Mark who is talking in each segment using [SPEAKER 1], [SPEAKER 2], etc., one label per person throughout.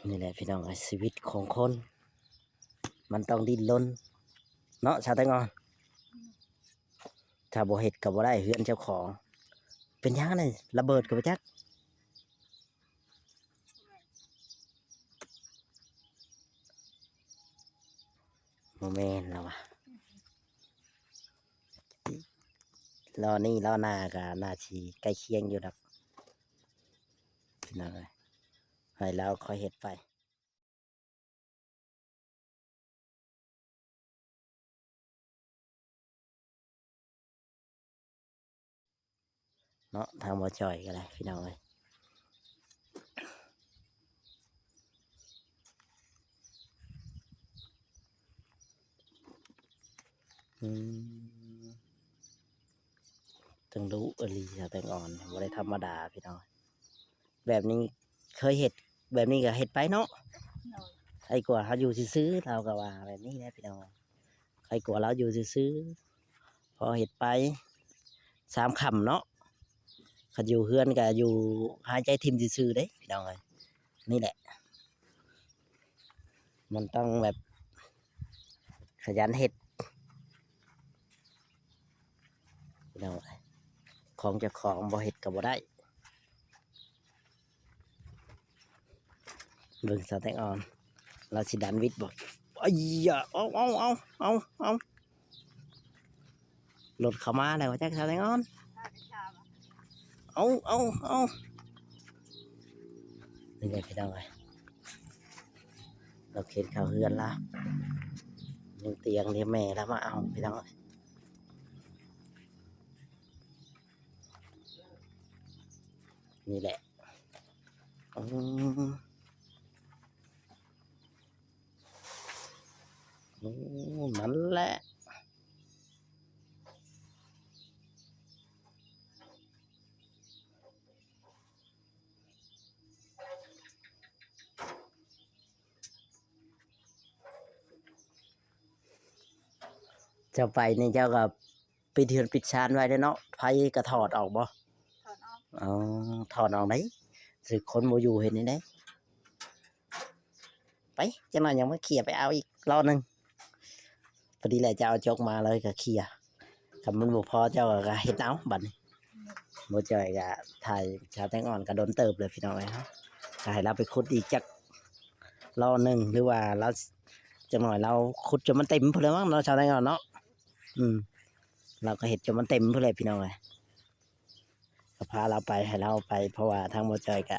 [SPEAKER 1] นี่แหละพี่น้องชีวิตของคน มันต้องดิ้นรนเนาะชาวไต้งอนถ้าบ่เฮ็ดก็บ่ได้เฮือนเจ้าของ เป็นยังไงระเบิดกับจักโมเมนต์แล้ววะรอนี่รอหน้ากับหน้าชีใกล้เคียงอยู่ครับพี่น้องเลยให้แล้วค่อยเฮ็ดไปเนาะทางบ่จ่อยก็ได้พี่น้องเลยอืมต้องรู้อหลีชาวไต้งอนบ่ได้ธรรมดาพี่น้องแบบนี้เคยเฮ็ดแบบนี้ก็เฮ็ดไปเนาะใครกลัวเขาอยู่ซื่อๆเราก็ว่าแบบนี้แหละพี่น้องใครกลัวเราอยู่ซื่อๆพอเฮ็ดไป3 ค่ำเนาะขันอยู่เฮือนก็อยู่หายใจทิ่มซื่อๆเด้พี่น้องเอ้ยนี่แหละมันต้องแบบขยันเฮ็ดพี่น้องเอ้ยของเจ้าของบ่เฮ็ดก็บ่ได้เบิ่งสาวแตงอ่อนเราสิดันวิทย์บ่อ้ยอย่าเอารถเข้ามาแล้วจักสาวแตงอ่อนเอานี่แหละพี่น้องเอ้ยเราเข็นเข้าเฮือนละยังเตียงเรียกแม่แล้วมาเอาพี่น้องเอ้ยนี่แหละอืมนั่นแหละเจ้าไปนี่เจ้าก็ปิดเฮือนปิดชานไว้เด้อเนาะไผก็ถอดออกบ่
[SPEAKER 2] ถอนออก
[SPEAKER 1] อ๋อถอดออกไหนสึกคนโมอยู่เห็นนี่ได้ไปจังหน่อยยังไม่เคลียร์ไปเอาอีกรอบหนึงพอดีแหละจะเอาจกมาเลยก็เคลียร์คำมันบ่พอเจ้าก็เฮ็ดเอาบัดนี้บ่จ่อยก็ถ่ายชาวแตงอ่อนก็โดนเติบเลยพี่น้องเอ้ยครับก็ให้เราไปขุดอีกจักรอบหนึงหรือว่าเราจังหน่อยเราขุดจนมันเต็มพุ่นเลยมั้งเนาะชาวแตงอ่อนเนาะอืมเราก็เฮ็ดจนมันเต็มพุ่นเลยพี่น้องเอ้ยก็พาเราไปให้เราไปเพราะว่าทางบ่จ่อยก็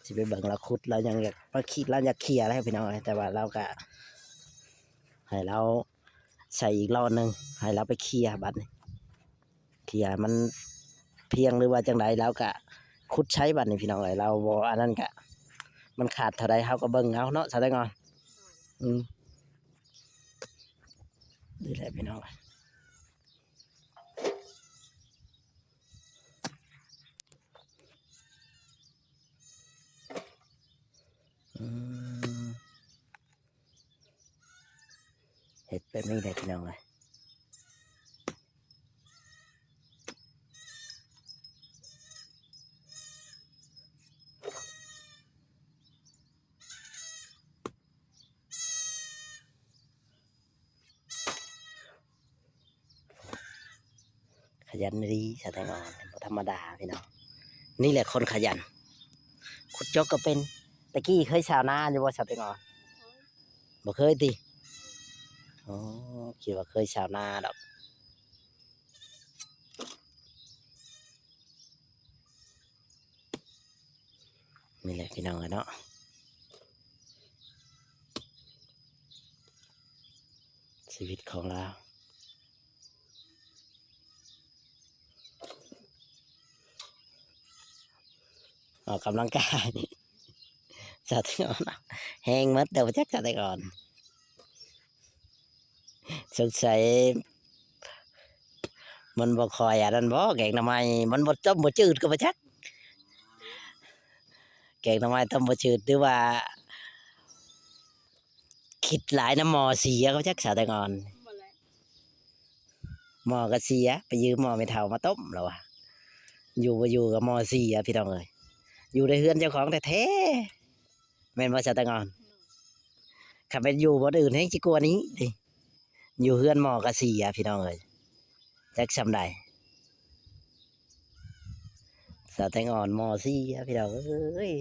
[SPEAKER 1] สิไปเบิ่งเราขุดเรายังอยากมาคิดเราอยากเคลียร์อะไรพี่น้องแต่ว่าเราก็ให้เราใส่อีกรอบหนึงให้เราไปเคลียร์บัดนี้เคลียร์มันเพียงหรือว่าจังไดเราก็ขุดใช้บัดนี้พี่น้องเราบ่อันนั้นก็มันขาดเท่าใดเฮาก็เบิ่งเอาเนาะซะได้ก่อนอืมนี่แหละพี่น้องอืมเฮ็ดแบบนี้แหละพี่น้องขยันดีซะได้ก่อนบ่ธรรมดาพี่น้องนี่แหละคนขยันขุดจกก็เป็นตะกี้เคยชาวนาอยู่บ่ซะได้ก่อนบ่เคยติ อ๋อคิดว่าเคยชาวนาดอกนี่แหละพี่น้องเนาะชีวิตของเราออกกำลังกายจะถึงอ่อนแห้งมัดเดี๋ยวจักจะได้ก่อนสงสัยมันบ่คอยนั่นบ่แกงหน่อไม้มันบ่ต้มบ่จืดก็บ่จักแกงหน่อไม้ต้มบ่จืดหรือว่าคิดหลายน้ำหม้อเสียก็จักสาแต่ก่อน
[SPEAKER 2] หมดแล้ว
[SPEAKER 1] หม้อก็เสียไปยืมหม้อไม่เท่ามาต้มแล้ววะอยู่บ่อยู่กับหม้อเสียพี่น้องเอ้ยอยู่ในเฮือนเจ้าของแท้ๆ แม่นบ่ชาวแตงอ่อนขับไปอยู่บ่อื่นให้สิกลัวนี้ดิอยู่เฮือนหมอกะเสียพี่น้องเอ้ยจักซำใดชาวแตงอ่อนหมอเสียพี่น้องเอ้ย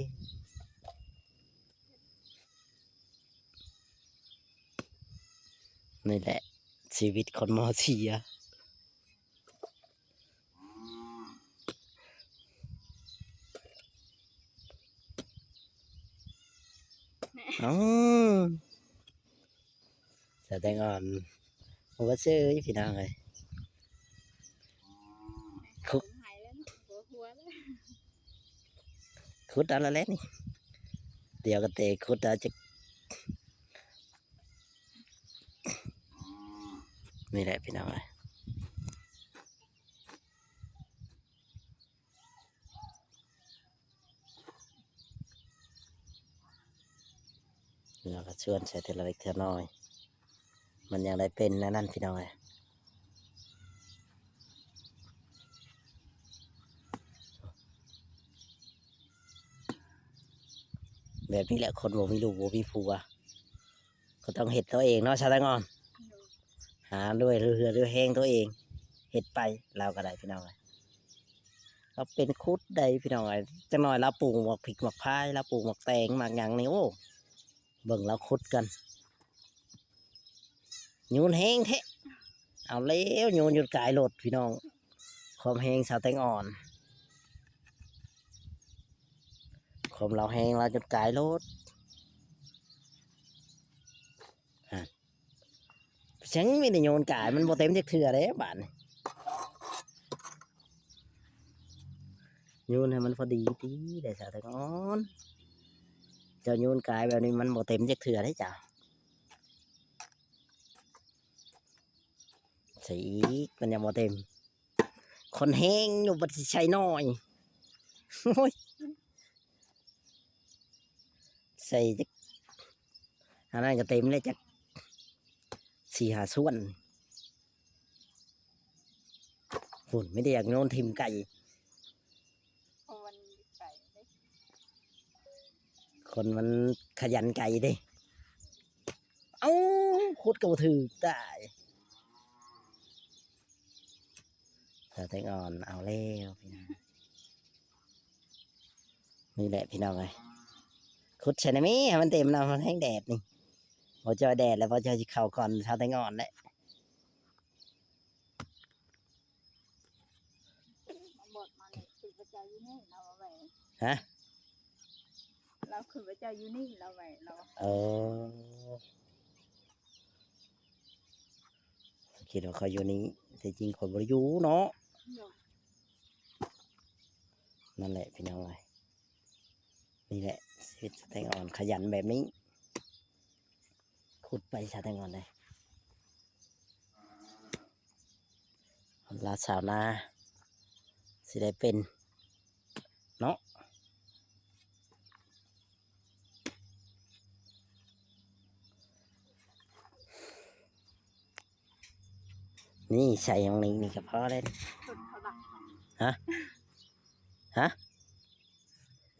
[SPEAKER 1] นี่แหละชีวิตคนหมอเสียอ๋อชาวแตงอ่อนผมว่าซื้อพี่น้องเอ้ย
[SPEAKER 2] คุกหายแล้วเนาะหัวเลย
[SPEAKER 1] ขุดเอาละแล้วนี่เดี๋ยวก็เตะขุดเอาจะนี่แหละพี่น้องเอ้ยเราก็ชวนใส่เทละเล็กเทละน้อยมันยังได้เป็นนั่นพี่น้องเอ้ยแบบนี้แหละคนบ่มีลูกบ่มีผัวก็ต้องเห็ดตัวเองเนาะชาวตะงอนหาด้วยเรือด้วยแห้งตัวเองเห็ดไปเราก็ได้พี่น้องเอ้ยเราเป็นคุดได้พี่น้องเอ้ยจังหน่อยเราปลูกหมกพริกหมกพายเราปลูกหมกแตงหมากหยังนี่โอ้เบิ่งเราคุดกันโยนแห้งแท้เอาแล้วโยนหยุดกายโหลดพี่น้องความแห้งชาวแตงอ่อนความเราแห้งเราหยุดกายโหลดฉันไม่ได้โยนกายมันบ่เต็มจักเทื่อเด้บ้านนี่โยนให้มันพอดีตีได้ชาวแตงอ่อนเจ้าโยนกายแบบนี้มันบ่เต็มจักเทื่อเด้จ้ะใส่อีกมันยังบ่เต็มคนแห้งอยู่บัดสิใช้น้อยโอ้ยใส่จักอันนั้นก็เต็มเลยจัก4-5 ส่วนฝุ่นไม่ได้อยากโยนทิมไก่
[SPEAKER 2] เพราะมันไก่ได้
[SPEAKER 1] คนมันขยันไก่เด้เอ้าขุดกระถือได้แต่แตงอ่อนเอาแล้วพี่น้องนี่แหละพี่น้องเลยขุดใช่ไหมให้มันเต็มนะมันแห้งแดดนี่พอเจอแดดแล้วพอเจอเข่าก่อนชาวแตงอ่อนแหละ
[SPEAKER 2] มาบดมาเนี่ยคือพระเจ้าอยู่นี่เราเอาไว้
[SPEAKER 1] ฮะ
[SPEAKER 2] เราคือพระเจ้าอยู่นี่เราไว้เรา
[SPEAKER 1] เออคิดว่าเขาอยู่นี้แต่จริงคนบริยูเนาะ
[SPEAKER 2] โยม
[SPEAKER 1] นั่นแหละพี่น้องเลยนี่แหละชีวิตชาวแตงอ่อนขยันแบบนี้ขุดไปชาวแตงอ่อนเลยลาสาวนาสิได้เป็นเนาะนี่ใส่อย่างนี้นี่ก็พอเลย
[SPEAKER 2] ต้นเขาหลัก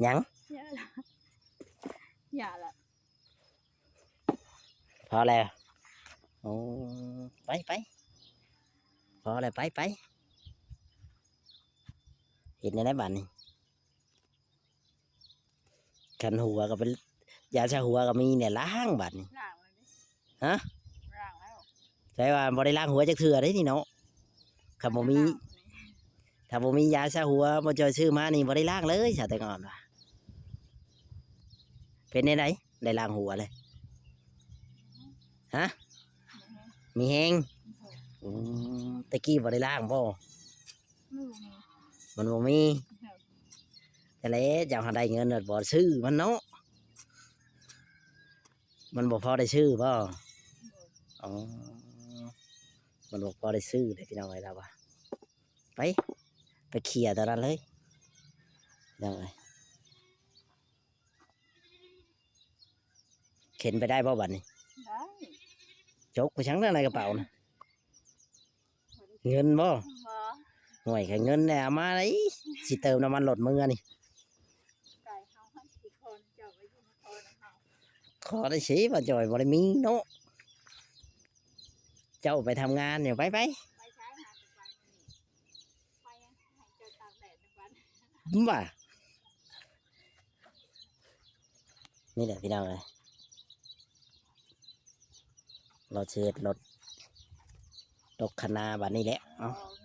[SPEAKER 1] หยัง
[SPEAKER 2] อย่าละอย่าละ
[SPEAKER 1] พอแล้วโอ้ไปพอแล้วไปเห็นในไหนบ้านนี่กันหัวก็เป็นยาชาหัวก็มีเนี่ยล้างบ้านนี่
[SPEAKER 2] ร่างเลยดิ
[SPEAKER 1] ฮะ
[SPEAKER 2] ร่างแล้ว
[SPEAKER 1] ใช่ว่าบ่ได้ล้างหัวจักเทื่อได้นี่เนาะถ้าบ่มีถ้าบ่มียาชาหัวบ่จอยซื้อมานี่บ่ได้ล้างเลยชาแต่ก่อนว่าเป็นได้ไดได้ล้างหัวเลยฮะมีแฮงอืตะกี้บ่ได้ล้างบ่
[SPEAKER 2] มือมี
[SPEAKER 1] มันบ่มีแต่แล้วเจ้าหาได้เงินบ่ซื้อมันเนาะมันบ่พอได้ซื้อบ่อ๋อมันบ่พอได้ซื้อได้พี่น้องเอ้ยล่ะว่าไปเคลียร์ตอนนั้นเลยยังไงเข็นไปได้บ่บัดนี้
[SPEAKER 2] ได้
[SPEAKER 1] จกไปชั้งในกระเป๋านะเงินบ่
[SPEAKER 2] บ่
[SPEAKER 1] ห่วยแค่เงินเนี่ยเอามาไหนสิเติมน้ำมันรถมือนี่
[SPEAKER 2] ไก่เฮาให้สิคนเจ้าไว้อยู่นครเฮา
[SPEAKER 1] ขอได้สิบ่จอยบ่ได้มีเนาะเจ้าไปทำงานเนี่ยไป
[SPEAKER 2] ไปใช้หาแต่ไปนี่ไปให้เจ้าตากแดดทุกวัน
[SPEAKER 1] บ่านี่แหละพี่น้องเลยเราเชิดรถตกคณาบัดนี้แหละ
[SPEAKER 2] อ๋อ
[SPEAKER 1] เอ้า
[SPEAKER 2] ง